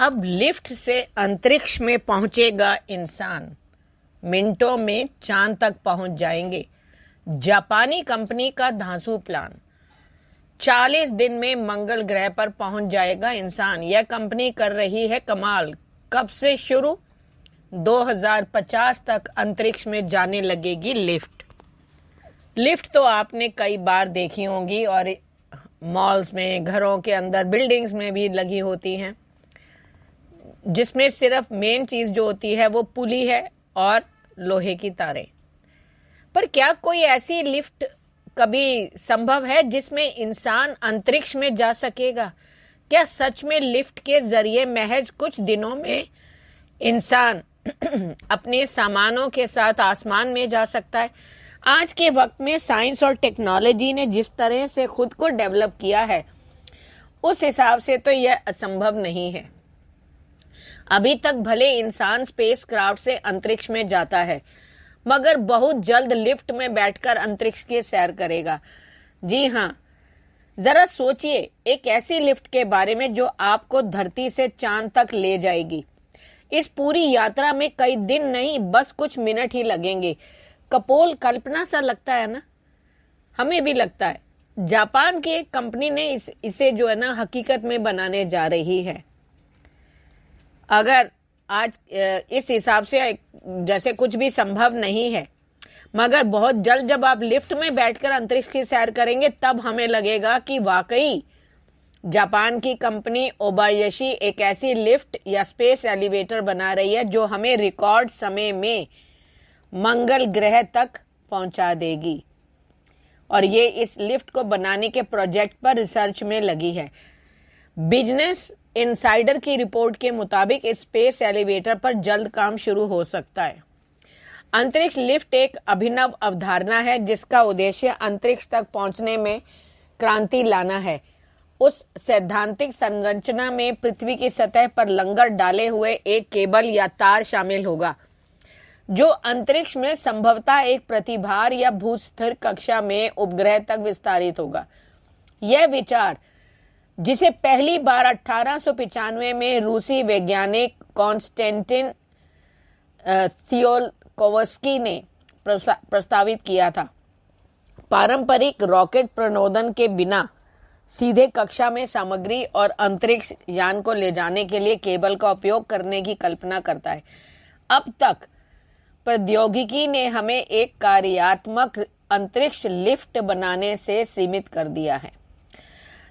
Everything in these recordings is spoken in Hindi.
अब लिफ्ट से अंतरिक्ष में पहुंचेगा इंसान। मिनटों में चांद तक पहुंच जाएंगे। जापानी कंपनी का धांसू प्लान। 40 दिन में मंगल ग्रह पर पहुंच जाएगा इंसान। यह कंपनी कर रही है कमाल। कब से शुरू? 2050 तक अंतरिक्ष में जाने लगेगी लिफ्ट। लिफ्ट तो आपने कई बार देखी होंगी और मॉल्स में, घरों के अंदर, बिल्डिंग्स में भी लगी होती हैं, जिसमें सिर्फ मेन चीज जो होती है वो पुली है और लोहे की तारें। पर क्या कोई ऐसी लिफ्ट कभी संभव है जिसमें इंसान अंतरिक्ष में जा सकेगा? क्या सच में लिफ्ट के जरिए महज कुछ दिनों में इंसान अपने सामानों के साथ आसमान में जा सकता है? आज के वक्त में साइंस और टेक्नोलॉजी ने जिस तरह से खुद को डेवलप किया है, उस हिसाब से तो यह असंभव नहीं है। अभी तक भले इंसान स्पेस क्राफ्ट से अंतरिक्ष में जाता है, मगर बहुत जल्द लिफ्ट में बैठकर अंतरिक्ष की सैर करेगा। जी हाँ, जरा सोचिए एक ऐसी लिफ्ट के बारे में जो आपको धरती से चांद तक ले जाएगी। इस पूरी यात्रा में कई दिन नहीं, बस कुछ मिनट ही लगेंगे। कपोल कल्पना सा लगता है ना? हमें भी लगता है। जापान की एक कंपनी ने इसे जो है ना हकीकत में बनाने जा रही है। अगर आज इस हिसाब से जैसे कुछ भी संभव नहीं है, मगर बहुत जल्द जब आप लिफ्ट में बैठकर अंतरिक्ष की सैर करेंगे, तब हमें लगेगा कि वाकई जापान की कंपनी ओबायाशी एक ऐसी लिफ्ट या स्पेस एलिवेटर बना रही है जो हमें रिकॉर्ड समय में मंगल ग्रह तक पहुंचा देगी। और ये इस लिफ्ट को बनाने के प्रोजेक्ट पर रिसर्च में लगी है। बिजनेस इनसाइडर की रिपोर्ट के मुताबिक इस स्पेस एलिवेटर पर जल्द काम शुरू हो सकता है। अंतरिक्ष लिफ्ट एक अभिनव अवधारणा है जिसका उद्देश्य अंतरिक्ष तक पहुंचने में क्रांति लाना है। उस सैद्धांतिक संरचना में पृथ्वी की सतह पर लंगर डाले हुए एक केबल या तार शामिल होगा, जो अंतरिक्ष में संभवतः एक प्रतिभार या भूस्थिर कक्षा में उपग्रह तक विस्तारित होगा। यह विचार, जिसे पहली बार 1895 में रूसी वैज्ञानिक कॉन्स्टेंटिन थियोल्कोवस्की ने प्रस्तावित किया था, पारंपरिक रॉकेट प्रणोदन के बिना सीधे कक्षा में सामग्री और अंतरिक्ष यान को ले जाने के लिए केबल का उपयोग करने की कल्पना करता है। अब तक प्रौद्योगिकी ने हमें एक कार्यात्मक अंतरिक्ष लिफ्ट बनाने से सीमित कर दिया है।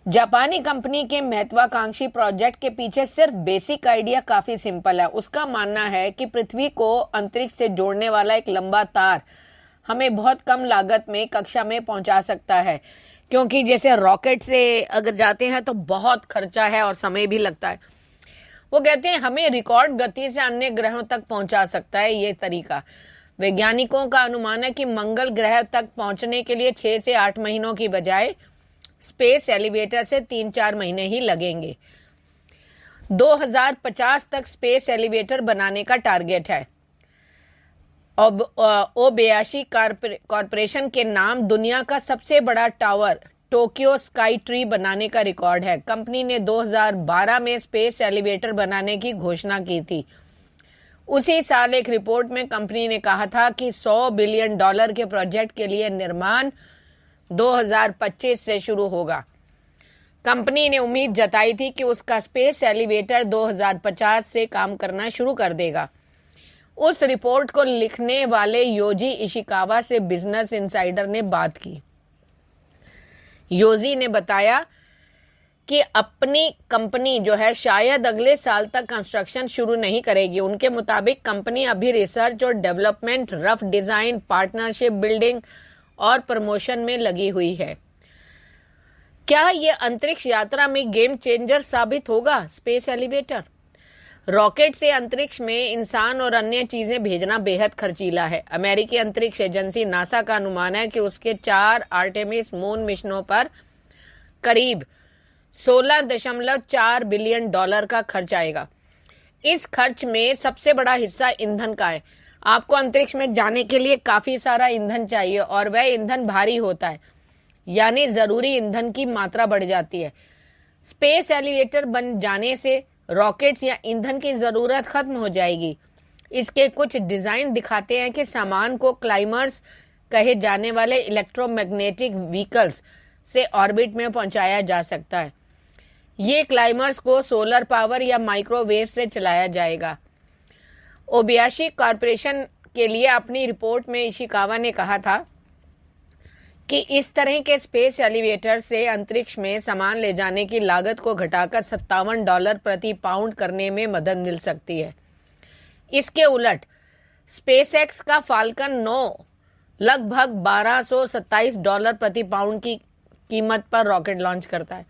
जापानी कंपनी के महत्वाकांक्षी प्रोजेक्ट के पीछे सिर्फ बेसिक आइडिया काफी सिंपल है। उसका मानना है कि पृथ्वी को अंतरिक्ष से जोड़ने वाला एक लंबा तार हमें बहुत कम लागत में कक्षा में पहुंचा सकता है, क्योंकि जैसे रॉकेट से अगर जाते हैं तो बहुत खर्चा है और समय भी लगता है। वो कहते हैं हमें रिकॉर्ड गति से अन्य ग्रहों तक पहुंचा सकता है ये तरीका। वैज्ञानिकों का अनुमान है कि मंगल ग्रह तक पहुंचने के लिए 6 से 8 महीनों की बजाय स्पेस एलिवेटर से 3-4 महीने ही लगेंगे। 2050 तक स्पेस एलिवेटर बनाने का टारगेट है। ओबेयाशी कॉरपोरेशन के नाम दुनिया का सबसे बड़ा टावर टोक्यो स्काई ट्री बनाने का रिकॉर्ड है। कंपनी ने 2012 में स्पेस एलिवेटर बनाने की घोषणा की थी। उसी साल एक रिपोर्ट में कंपनी ने कहा था कि $100 बिलियन के प्रोजेक्ट के लिए निर्माण 2025 से शुरू होगा। कंपनी ने उम्मीद जताई थी कि उसका स्पेस एलिवेटर 2050 से काम करना शुरू कर देगा। उस रिपोर्ट को लिखने वाले योजी इशिकावा से बिजनेस इनसाइडर ने बात की। योजी ने बताया कि अपनी कंपनी जो है शायद अगले साल तक कंस्ट्रक्शन शुरू नहीं करेगी। उनके मुताबिक कंपनी अभी रिसर्च और development, rough design, partnership building और प्रमोशन में लगी हुई है। क्या ये अंतरिक्ष यात्रा में गेम चेंजर साबित होगा स्पेस एलिवेटर? रॉकेट से अंतरिक्ष में इंसान और अन्य चीजें भेजना बेहद खर्चीला है। अमेरिकी अंतरिक्ष एजेंसी नासा का अनुमान है कि उसके 4 आर्टेमिस मून मिशनों पर करीब $16.4 बिलियन का खर्च आएगा। इस खर्च में सबसे बड़ा हिस्सा ईंधन का है। आपको अंतरिक्ष में जाने के लिए काफी सारा ईंधन चाहिए और वह ईंधन भारी होता है, यानी जरूरी ईंधन की मात्रा बढ़ जाती है। स्पेस एलिवेटर बन जाने से रॉकेट्स या ईंधन की ज़रूरत खत्म हो जाएगी। इसके कुछ डिज़ाइन दिखाते हैं कि सामान को क्लाइमर्स कहे जाने वाले इलेक्ट्रोमैग्नेटिक व्हीकल्स से ऑर्बिट में पहुंचाया जा सकता है। ये क्लाइमर्स को सोलर पावर या माइक्रोवेव से चलाया जाएगा। ओबयाशी कॉरपोरेशन के लिए अपनी रिपोर्ट में इशिकावा ने कहा था कि इस तरह के स्पेस एलिवेटर से अंतरिक्ष में सामान ले जाने की लागत को घटाकर $57 प्रति पाउंड करने में मदद मिल सकती है। इसके उलट स्पेसएक्स का फाल्कन 9 लगभग $1227 प्रति पाउंड की कीमत पर रॉकेट लॉन्च करता है।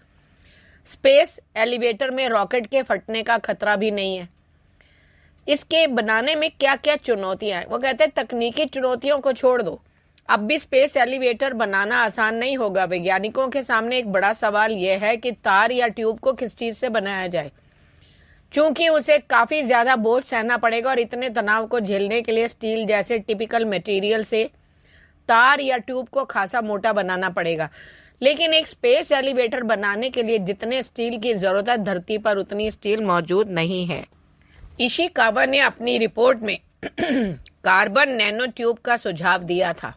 स्पेस एलिवेटर में रॉकेट के फटने का खतरा भी नहीं है। इसके बनाने में क्या क्या चुनौतियां हैं? वो कहते हैं तकनीकी चुनौतियों को छोड़ दो, अब भी स्पेस एलिवेटर बनाना आसान नहीं होगा। वैज्ञानिकों के सामने एक बड़ा सवाल यह है कि तार या ट्यूब को किस चीज से बनाया जाए, चूंकि उसे काफी ज्यादा बोझ सहना पड़ेगा और इतने तनाव को झेलने के लिए स्टील जैसे टिपिकल मटेरियल से तार या ट्यूब को खासा मोटा बनाना पड़ेगा। लेकिन एक स्पेस एलिवेटर बनाने के लिए जितने स्टील की जरूरत है, धरती पर उतनी स्टील मौजूद नहीं है। इशिकावा ने अपनी रिपोर्ट में कार्बन नैनो ट्यूब का सुझाव दिया था,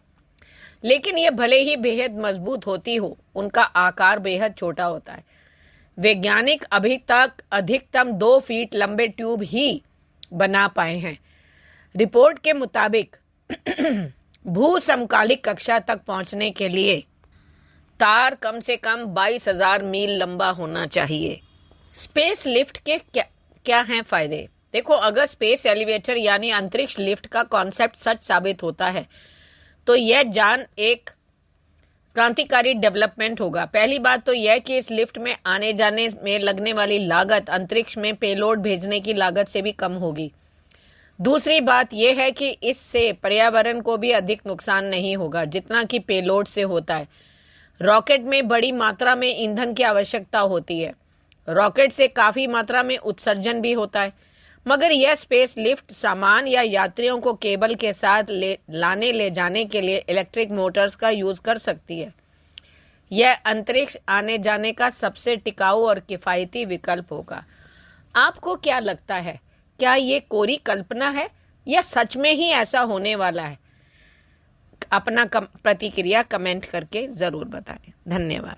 लेकिन ये भले ही बेहद मजबूत होती हो, उनका आकार बेहद छोटा होता है। वैज्ञानिक अभी तक अधिकतम 2 फीट लंबे ट्यूब ही बना पाए हैं। रिपोर्ट के मुताबिक भू समकालिक कक्षा तक पहुंचने के लिए तार कम से कम 22,000 मील लंबा होना चाहिए। स्पेस लिफ्ट के क्या हैं फायदे? देखो, अगर स्पेस एलिवेटर यानी अंतरिक्ष लिफ्ट का कॉन्सेप्ट सच साबित होता है तो यह जान एक क्रांतिकारी डेवलपमेंट होगा। पहली बात तो यह कि इस लिफ्ट में आने जाने में लगने वाली लागत अंतरिक्ष में पेलोड भेजने की लागत से भी कम होगी। दूसरी बात यह है कि इससे पर्यावरण को भी अधिक नुकसान नहीं होगा जितना कि पेलोड से होता है। रॉकेट में बड़ी मात्रा में ईंधन की आवश्यकता होती है। रॉकेट से काफी मात्रा में उत्सर्जन भी होता है, मगर यह स्पेस लिफ्ट सामान या यात्रियों को केबल के साथ ले जाने के लिए इलेक्ट्रिक मोटर्स का यूज कर सकती है। यह अंतरिक्ष आने जाने का सबसे टिकाऊ और किफायती विकल्प होगा। आपको क्या लगता है? क्या ये कोरी कल्पना है या सच में ही ऐसा होने वाला है? अपना प्रतिक्रिया कमेंट करके जरूर बताएं। धन्यवाद।